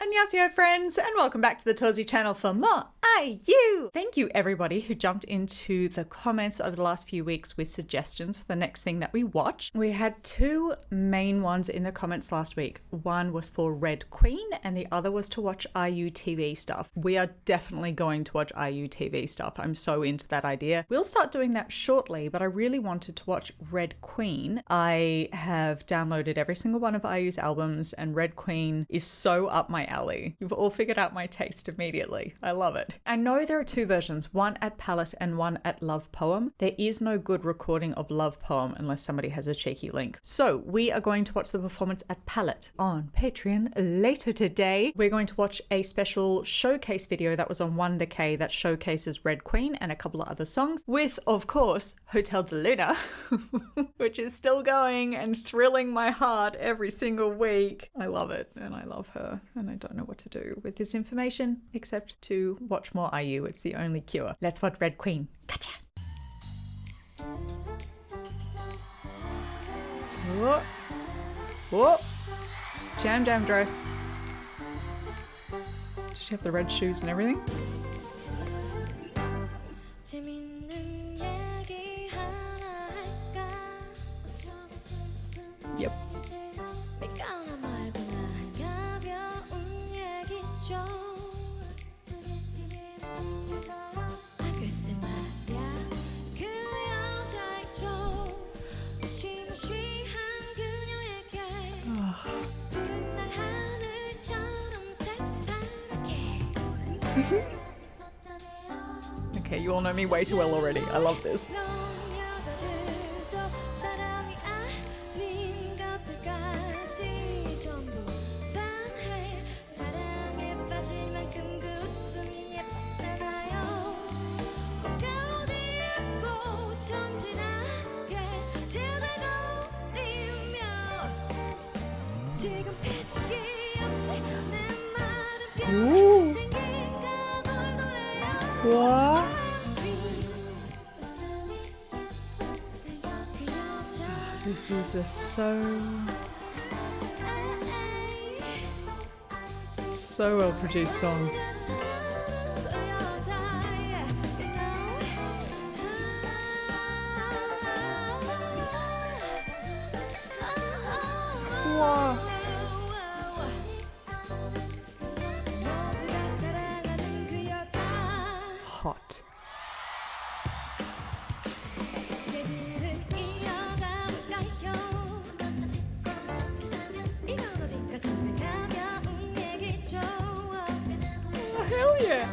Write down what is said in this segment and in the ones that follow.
Annyeonghaseyo friends, and welcome back to the Torsie channel for more IU! Thank you everybody who jumped into the comments over the last few weeks with suggestions for the next thing that we watch. We had two main ones in the comments last week. One was for Red Queen and the other was to watch IU TV stuff. We are definitely going to watch IU TV stuff. I'm so into that idea. We'll start doing that shortly, but I really wanted to watch Red Queen. I have downloaded every single one of IU's albums and Red Queen is so up my alley. You've all figured out my taste immediately. I love it. I know there are two versions, one at Palette and one at Love Poem. There is no good recording of Love Poem unless somebody has a cheeky link. So we are going to watch the performance at Palette on Patreon later today. We're going to watch a special showcase video that was on Wonder K that showcases Red Queen and a couple of other songs with, of course, Hotel de Luna, which is still going and thrilling my heart every single week. I love it and I love her and I don't know what to do with this information except to watch more IU. It's the only cure. Let's watch Red Queen. Gotcha! Whoa. Whoa. Jam dress. Does she have the red shoes and everything? Yep. Okay, you all know me way too well already. I love this. Ooh. What? This is a so well produced song. Wow. Hot. Oh, hell yeah.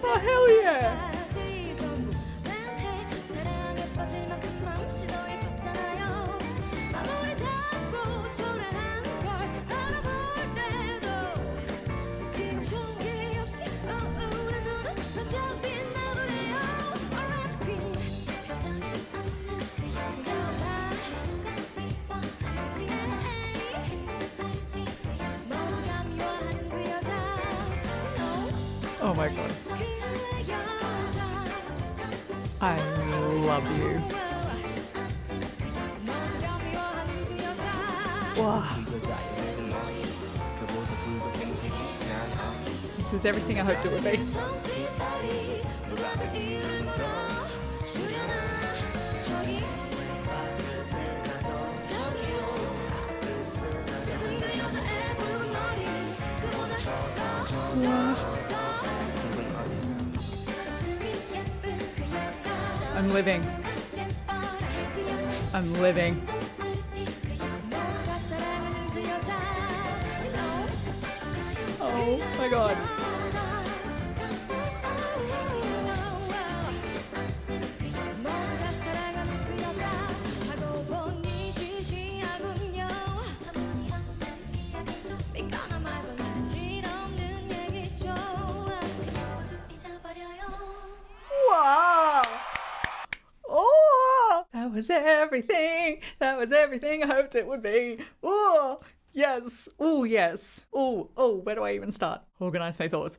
Oh, hell yeah. Oh my god. I love you. Wow. This is everything I hoped it would be. Wow. I'm living. I'm living. Oh my god. Wow. Oh, that was everything. That was everything I hoped it would be. Oh, Yes. Oh, yes. Oh, where do I even start? Organize my thoughts.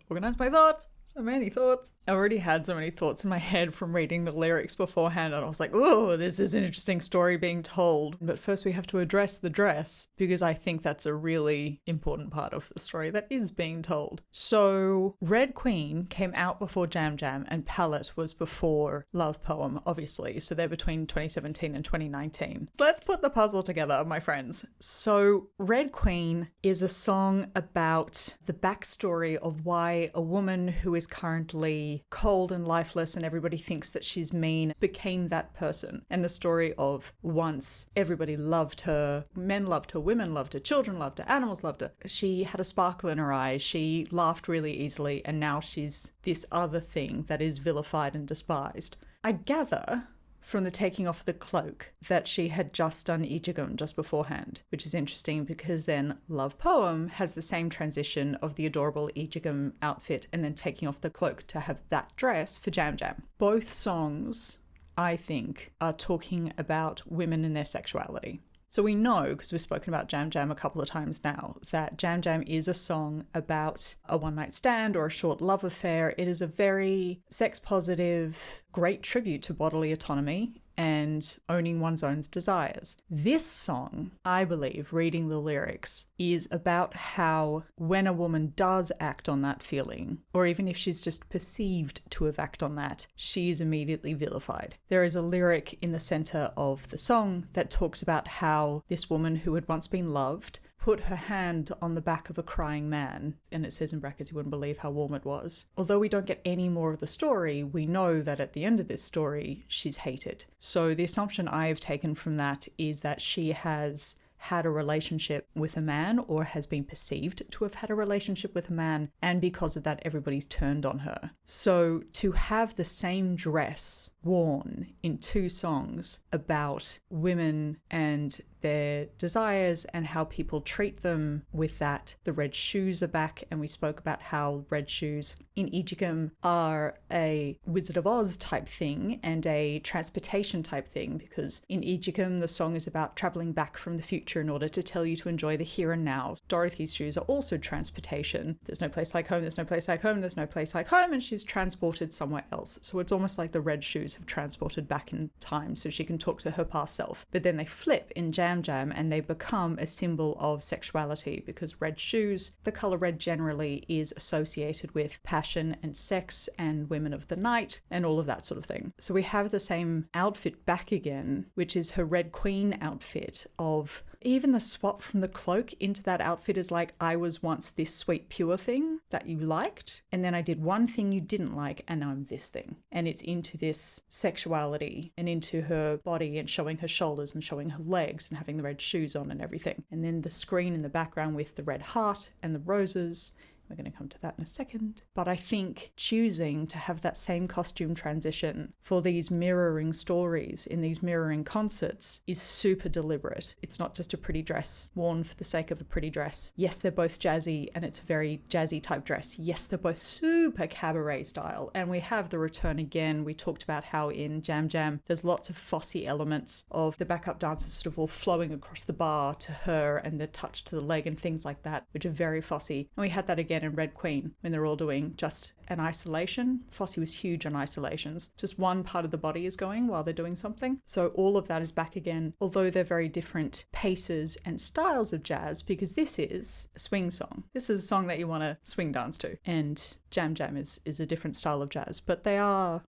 So many thoughts. I already had so many thoughts in my head from reading the lyrics beforehand, and I was like, oh, this is an interesting story being told. But first we have to address the dress, because I think that's a really important part of the story that is being told. So Red Queen came out before Jam Jam, and Palette was before Love Poem, obviously. So they're between 2017 and 2019. Let's put the puzzle together, my friends. So Red Queen is a song about the backstory of why a woman who is currently cold and lifeless and everybody thinks that she's mean became that person, and the story of once everybody loved her, men loved her, women loved her, children loved her, animals loved her. She had a sparkle in her eyes, she laughed really easily, and now she's this other thing that is vilified and despised. I gather from the taking off the cloak that she had just done Ijigum just beforehand, which is interesting because then Love Poem has the same transition of the adorable Ijigum outfit and then taking off the cloak to have that dress for Jam Jam. Both songs, I think, are talking about women and their sexuality. So we know, because we've spoken about Jam Jam a couple of times now, that Jam Jam is a song about a one-night stand or a short love affair. It is a very sex-positive, great tribute to bodily autonomy and owning one's own desires. This song, I believe, reading the lyrics, is about how when a woman does act on that feeling, or even if she's just perceived to have acted on that, she is immediately vilified. There is a lyric in the center of the song that talks about how this woman who had once been loved put her hand on the back of a crying man, and it says in brackets, you wouldn't believe how warm it was. Although we don't get any more of the story, we know that at the end of this story, she's hated. So the assumption I have taken from that is that she has had a relationship with a man or has been perceived to have had a relationship with a man, and because of that everybody's turned on her. So to have the same dress worn in two songs about women and their desires and how people treat them with that. The red shoes are back, and we spoke about how red shoes in Ijigum are a Wizard of Oz type thing and a transportation type thing, because in Ijigum the song is about traveling back from the future in order to tell you to enjoy the here and now. Dorothy's shoes are also transportation. There's no place like home, there's no place like home, there's no place like home, and she's transported somewhere else. So it's almost like the red shoes have transported back in time so she can talk to her past self. But then they flip in Jam Jam and they become a symbol of sexuality, because red shoes, the color red generally, is associated with passion and sex and women of the night and all of that sort of thing. So we have the same outfit back again, which is her Red Queen outfit. Of even the swap from the cloak into that outfit is like, I was once this sweet pure thing that you liked, and then I did one thing you didn't like, and now I'm this thing. And it's into this sexuality and into her body and showing her shoulders and showing her legs and having the red shoes on and everything. And then the screen in the background with the red heart and the roses. We're going to come to that in a second. But I think choosing to have that same costume transition for these mirroring stories in these mirroring concerts is super deliberate. It's not just a pretty dress worn for the sake of a pretty dress. Yes, they're both jazzy and it's a very jazzy type dress. Yes, they're both super cabaret style. And we have the return again. We talked about how in Jam Jam there's lots of Fosse elements of the backup dancers sort of all flowing across the bar to her and the touch to the leg and things like that, which are very Fosse. And we had that again in Red Queen when they're all doing just an isolation. Fosse was huge on isolations. Just one part of the body is going while they're doing something. So all of that is back again, although they're very different paces and styles of jazz, because this is a swing song. This is a song that you want to swing dance to. And Jam Jam is a different style of jazz, but they are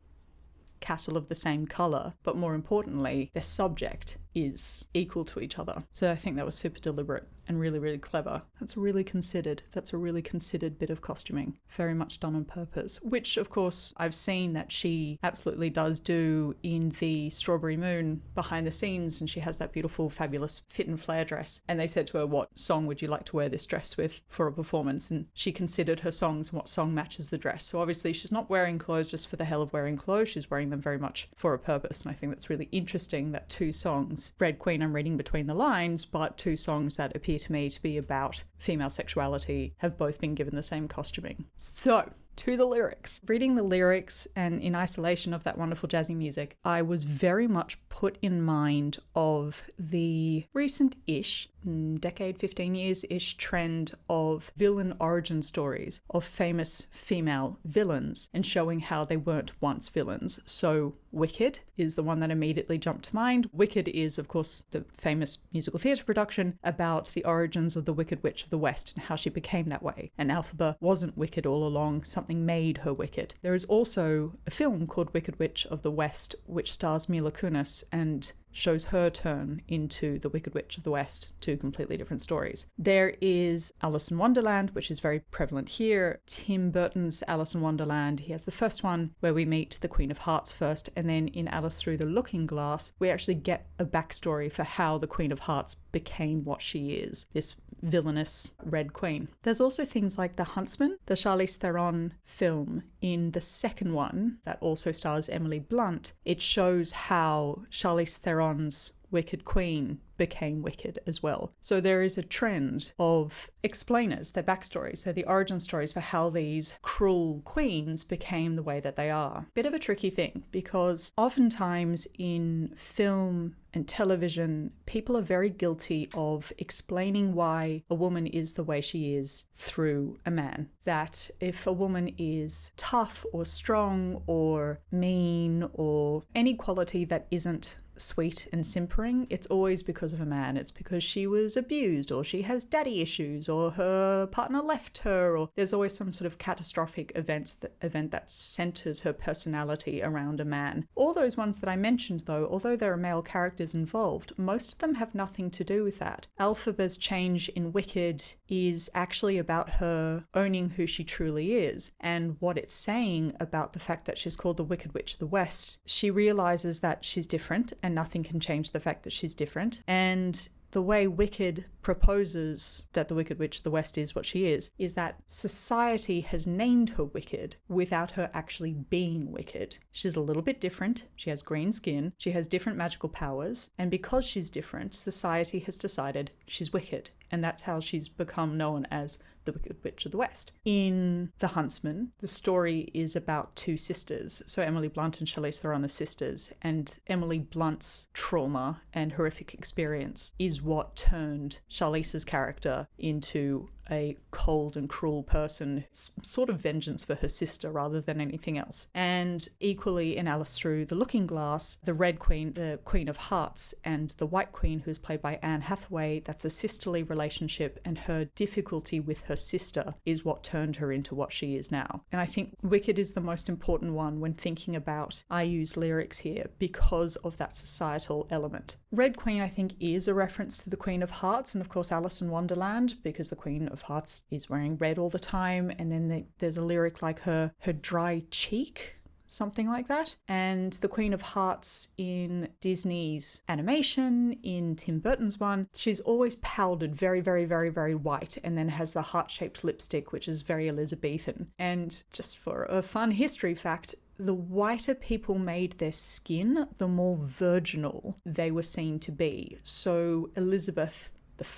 cattle of the same color, but more importantly, their subject is equal to each other. So I think that was super deliberate and really, really clever. That's a really considered bit of costuming. Very much done on purpose, which of course I've seen that she absolutely does do in the Strawberry Moon behind the scenes, and she has that beautiful, fabulous fit and flare dress. And they said to her, what song would you like to wear this dress with for a performance? And she considered her songs and what song matches the dress. So obviously she's not wearing clothes just for the hell of wearing clothes. She's wearing them very much for a purpose. And I think that's really interesting that two songs, Red Queen, I'm reading between the lines, but two songs that appear to me to be about female sexuality have both been given the same costuming. So to the lyrics. Reading the lyrics and in isolation of that wonderful jazzy music, I was very much put in mind of the recent-ish, decade, 15 years-ish trend of villain origin stories of famous female villains and showing how they weren't once villains. So Wicked is the one that immediately jumped to mind. Wicked is, of course, the famous musical theatre production about the origins of the Wicked Witch of the West and how she became that way. And Elphaba wasn't wicked all along, something made her wicked. There is also a film called Wicked Witch of the West, which stars Mila Kunis and shows her turn into the Wicked Witch of the West, two completely different stories. There is Alice in Wonderland, which is very prevalent here. Tim Burton's Alice in Wonderland, he has the first one where we meet the Queen of Hearts first, and then in Alice Through the Looking Glass, we actually get a backstory for how the Queen of Hearts became what she is, this villainous Red Queen. There's also things like The Huntsman, the Charlize Theron film. In the second one, that also stars Emily Blunt, it shows how Charlize Theron's Wicked Queen became wicked as well. So there is a trend of explainers, their backstories, they're the origin stories for how these cruel queens became the way that they are. Bit of a tricky thing, because oftentimes in film and television, people are very guilty of explaining why a woman is the way she is through a man. That if a woman is tough or strong or mean or any quality that isn't sweet and simpering, it's always because of a man. It's because she was abused, or she has daddy issues, or her partner left her, or there's always some sort of catastrophic event that centers her personality around a man. All those ones that I mentioned, though, although there are male characters involved, most of them have nothing to do with that. Elphaba's change in Wicked is actually about her owning who she truly is, and what it's saying about the fact that she's called the Wicked Witch of the West. She realizes that she's different, and nothing can change the fact that she's different. And the way Wicked proposes that the Wicked Witch of the West is what she is that society has named her wicked without her actually being wicked. She's a little bit different. She has green skin. She has different magical powers. And because she's different, society has decided she's wicked. And that's how she's become known as the Wicked Witch of the West. In The Huntsman, the story is about two sisters. So Emily Blunt and Charlize Theron are sisters, and Emily Blunt's trauma and horrific experience is what turned Charlize's character into a cold and cruel person. It's sort of vengeance for her sister rather than anything else. And equally in Alice Through the Looking Glass, the Red Queen, the Queen of Hearts, and the White Queen, who's played by Anne Hathaway, that's a sisterly relationship, and her difficulty with her sister is what turned her into what she is now. And I think Wicked is the most important one when thinking about, I use lyrics here because of that societal element. Red Queen, I think, is a reference to the Queen of Hearts, and of course Alice in Wonderland, because the Queen of Hearts is wearing red all the time, and then there's a lyric like her dry cheek, something like that. And the Queen of Hearts in Disney's animation, in Tim Burton's one, she's always powdered very, very, very, very white, and then has the heart-shaped lipstick, which is very Elizabethan. And just for a fun history fact, the whiter people made their skin, the more virginal they were seen to be. So Elizabeth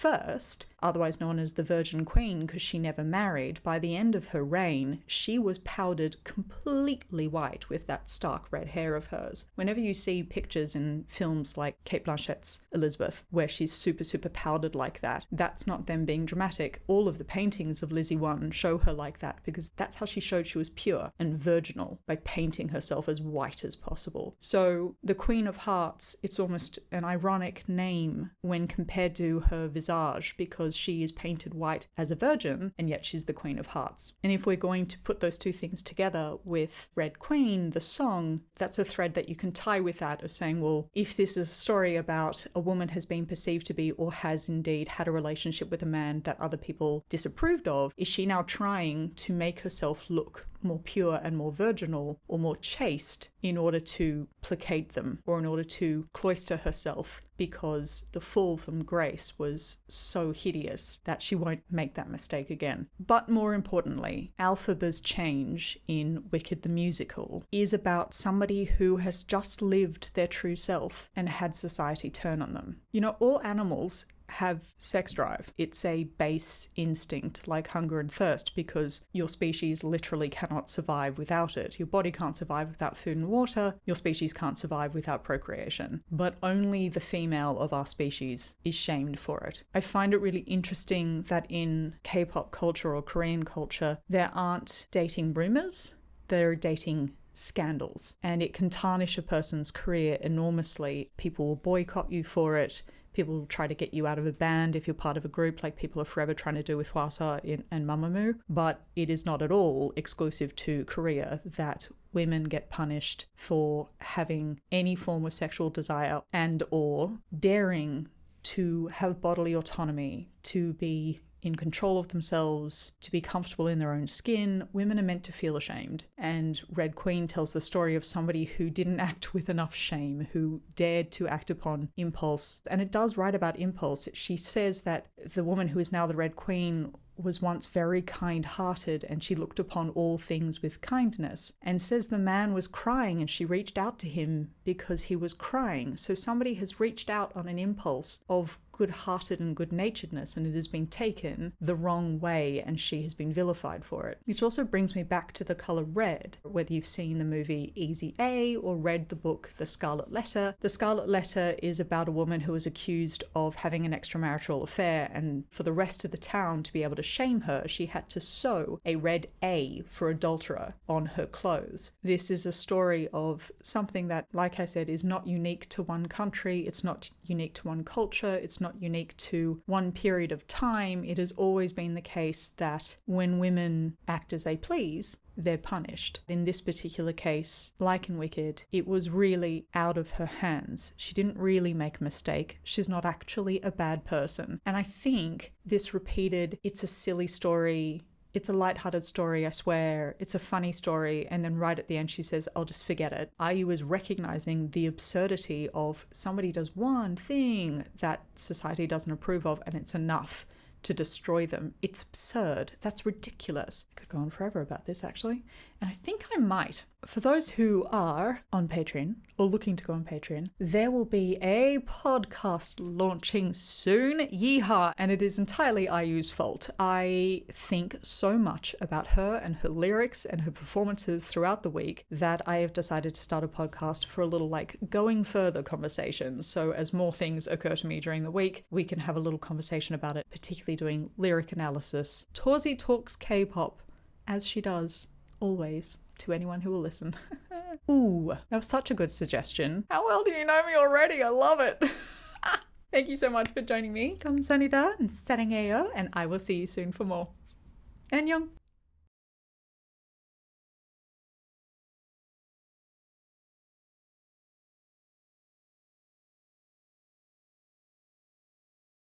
I, otherwise known as the Virgin Queen because she never married, by the end of her reign, she was powdered completely white with that stark red hair of hers. Whenever you see pictures in films like Cate Blanchett's Elizabeth, where she's super, super powdered like that, that's not them being dramatic. All of the paintings of Lizzie I show her like that because that's how she showed she was pure and virginal, by painting herself as white as possible. So the Queen of Hearts, it's almost an ironic name when compared to her visage, because she is painted white as a virgin and yet she's the Queen of Hearts. And if we're going to put those two things together with Red Queen, the song, that's a thread that you can tie with that of saying, well, if this is a story about a woman has been perceived to be, or has indeed had a relationship with a man that other people disapproved of, is she now trying to make herself look more pure and more virginal or more chaste in order to placate them, or in order to cloister herself, because the fall from grace was so hideous that she won't make that mistake again. But more importantly, Elphaba's change in Wicked the Musical is about somebody who has just lived their true self and had society turn on them. You know, all animals have sex drive. It's a base instinct like hunger and thirst because your species literally cannot survive without it. Your body can't survive without food and water. Your species can't survive without procreation. But only the female of our species is shamed for it. I find it really interesting that in K-pop culture or Korean culture, there aren't dating rumors, they're dating scandals. And it can tarnish a person's career enormously. People will boycott you for it. People will try to get you out of a band if you're part of a group, like people are forever trying to do with Hwasa and Mamamoo. But it is not at all exclusive to Korea that women get punished for having any form of sexual desire and or daring to have bodily autonomy, to be in control of themselves, to be comfortable in their own skin. Women are meant to feel ashamed. And Red Queen tells the story of somebody who didn't act with enough shame, who dared to act upon impulse. And it does write about impulse. She says that the woman who is now the Red Queen was once very kind-hearted and she looked upon all things with kindness, and says the man was crying and she reached out to him because he was crying. So somebody has reached out on an impulse of good-hearted and good-naturedness, and it has been taken the wrong way and she has been vilified for it. Which also brings me back to the colour red. Whether you've seen the movie Easy A or read the book The Scarlet Letter. The Scarlet Letter is about a woman who was accused of having an extramarital affair, and for the rest of the town to be able to shame her, she had to sew a red A for adulterer on her clothes. This is a story of something that, like I said, is not unique to one country, it's not unique to one culture, it's not unique to one period of time. It has always been the case that when women act as they please, they're punished. In this particular case, like in Wicked, it was really out of her hands. She didn't really make a mistake. She's not actually a bad person. And I think this repeated, it's a silly story, it's a lighthearted story, I swear, it's a funny story, and then right at the end she says, I'll just forget it. IU was recognizing the absurdity of somebody does one thing that society doesn't approve of and it's enough to destroy them. It's absurd. That's ridiculous. I could go on forever about this, actually. And I think I might. For those who are on Patreon or looking to go on Patreon, there will be a podcast launching soon. Yeehaw! And it is entirely IU's fault. I think so much about her and her lyrics and her performances throughout the week that I have decided to start a podcast for a little going further conversation. So as more things occur to me during the week, we can have a little conversation about it, particularly doing lyric analysis. Torsie talks K-pop, as she does, always, to anyone who will listen. Ooh, that was such a good suggestion. How well do you know me already? I love it. Thank you so much for joining me. 감사합니다 and 사랑해요, and I will see you soon for more. 안녕.